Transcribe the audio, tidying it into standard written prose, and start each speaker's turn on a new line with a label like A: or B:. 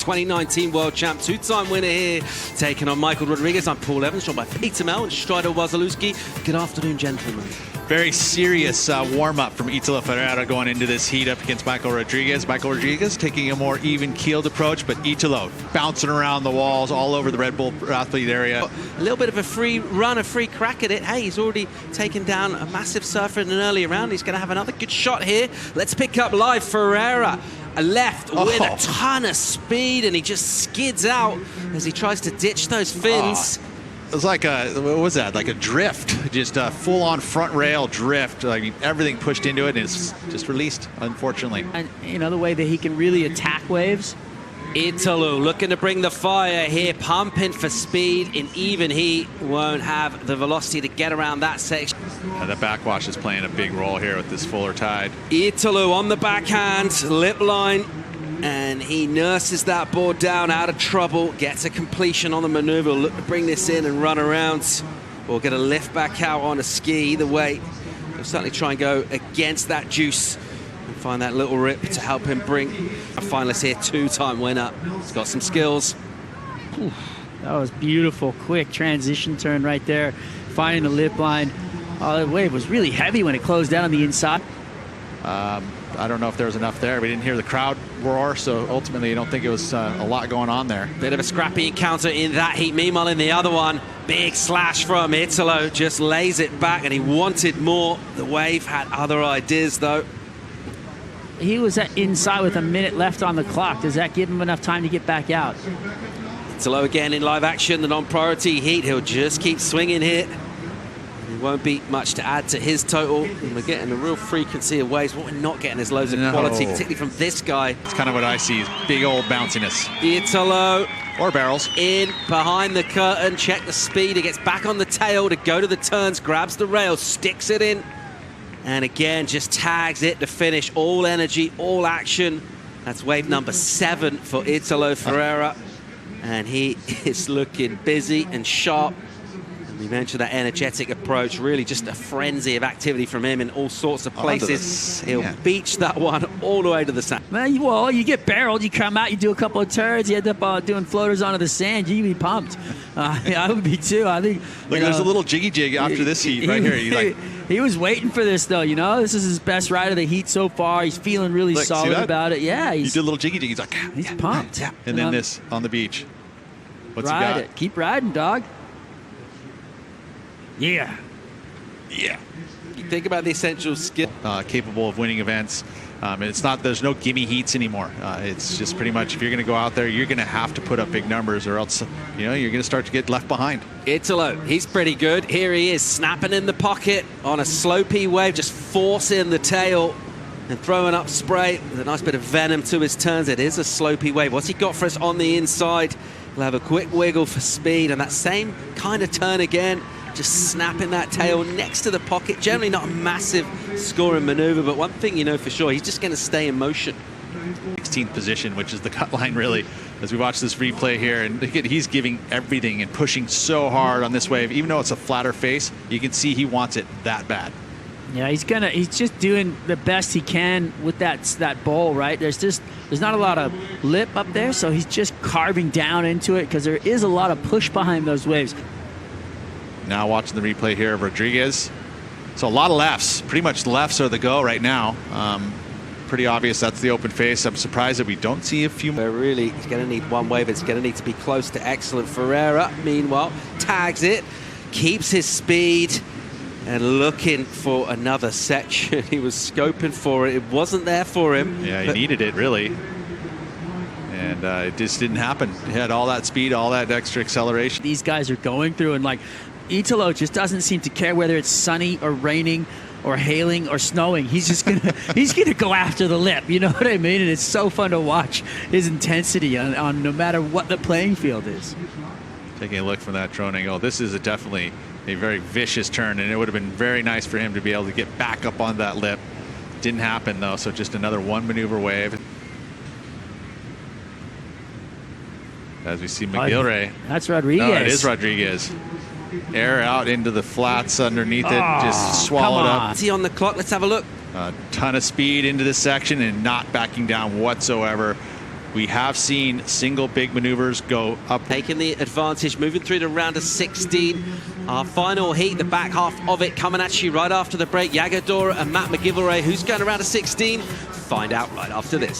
A: 2019 world champ, two-time winner here, taking on Michael Rodrigues. I'm Paul Evans, joined by Peter Mel and Strider Wazalewski. Good afternoon, gentlemen.
B: Very serious warm-up from Italo Ferreira going into this heat up against Michael Rodrigues. Michael Rodrigues taking a more even-keeled approach, but Italo bouncing around the walls all over the Red Bull athlete area.
A: A little bit of a free run, a free crack at it. Hey, he's already taken down a massive surfer in an earlier round. He's going to have another good shot here. Let's pick up live Ferreira. A left with a ton of speed, and he just skids out as he tries to ditch those fins.
B: It was like a, what was that? Like a drift, just a full-on front rail drift. I mean, everything pushed into it, and it's just released, unfortunately.
C: And you know, the way that he can really attack waves.
A: Italo looking to bring the fire here, pumping for speed in even heat. Won't have the velocity to get around that section.
B: The backwash is playing a big role here with this fuller tide.
A: Italo on the backhand, lip line, and he nurses that board down out of trouble, gets a completion on the maneuver, look to bring this in and run around, or get a lift back out on a ski. Either way, he'll certainly try and go against that juice and find that little rip to help him bring a finalist here, two-time winner. He's got some skills.
C: Ooh, that was beautiful, quick transition turn right there, finding the lip line. The wave was really heavy when it closed down on the inside.
B: I don't know if there was enough there. We didn't hear the crowd roar, so ultimately I don't think it was a lot going on there.
A: Bit of a scrappy encounter in that heat. Meanwhile, in the other one, big slash from Italo, just lays it back, and he wanted more. The wave had other ideas, though.
C: He was inside with a minute left on the clock. Does that give him enough time to get back out?
A: Italo again in live action, the non-priority heat. He'll just keep swinging here. It won't be much to add to his total. And we're getting a real frequency of waves. What we're not getting is loads of quality, particularly from this guy.
B: It's kind of what I see, big old bounciness.
A: Italo.
B: Or barrels.
A: In behind the curtain, check the speed. He gets back on the tail to go to the turns, grabs the rail, sticks it in. And again, just tags it to finish. All energy, all action. That's wave number 7 for Italo Ferreira. And he is looking busy and sharp. We mentioned that energetic approach, really just a frenzy of activity from him in all sorts of places. He'll beach that one all the way to the sand.
C: Well, you get barreled, you come out, you do a couple of turns, you end up doing floaters onto the sand, you'd be pumped. I would be too. I think.
B: Look, there's a little jiggy jig after this heat right here.
C: He was waiting for this, though, you know? This is his best ride of the heat so far. He's feeling really solid about it. Yeah.
B: He did a little jiggy jig. He's like,
C: he's pumped.
B: Yeah. And then this on the beach. What's he
C: ride
B: got?
C: it. Keep riding, dog. Yeah.
A: Yeah. You think about the essential skill.
B: Capable of winning events. It's not, there's no gimme heats anymore. It's just pretty much, if you're going to go out there, you're going to have to put up big numbers, or else, you know, you're going to start to get left behind.
A: Italo, he's pretty good. Here he is, snapping in the pocket on a slopey wave, just forcing the tail and throwing up spray with a nice bit of venom to his turns. It is a slopey wave. What's he got for us on the inside? He'll have a quick wiggle for speed, and that same kind of turn again. Just snapping that tail next to the pocket. Generally not a massive scoring maneuver, but one thing you know for sure, he's just going to stay in motion.
B: 16th position, which is the cut line, really, as we watch this replay here. And he's giving everything and pushing so hard on this wave. Even though it's a flatter face, you can see he wants it that bad.
C: Yeah, he's just doing the best he can with that bowl, right? There's not a lot of lip up there, so he's just carving down into it because there is a lot of push behind those waves.
B: Now watching the replay here of Rodrigues. So a lot of lefts. Pretty much lefts are the go right now. Pretty obvious that's the open face. I'm surprised that we don't see a few more.
A: Really, he's going to need one wave. It's going to need to be close to excellent. Ferreira, meanwhile, tags it, keeps his speed, and looking for another section. He was scoping for it. It wasn't there for him.
B: Yeah, he needed it, really. And it just didn't happen. He had all that speed, all that extra acceleration.
C: These guys are going through, and like, Italo just doesn't seem to care whether it's sunny or raining or hailing or snowing. He's just gonna go after the lip. You know what I mean? And it's so fun to watch his intensity on no matter what the playing field is.
B: Taking a look from that drone angle, this is definitely a very vicious turn, and it would have been very nice for him to be able to get back up on that lip. Didn't happen though, so just another one maneuver wave. As we see McGillray.
C: That's Rodrigues.
B: No, it is Rodrigues. Air out into the flats underneath it, just swallowed up.
A: Is he on the clock? Let's have a look.
B: A ton of speed into this section and not backing down whatsoever. We have seen single big maneuvers go up.
A: Taking the advantage, moving through the round of 16. Our final heat, the back half of it, coming at you right after the break. Yagadora and Matt McGillivray. Who's going around to 16? Find out right after this.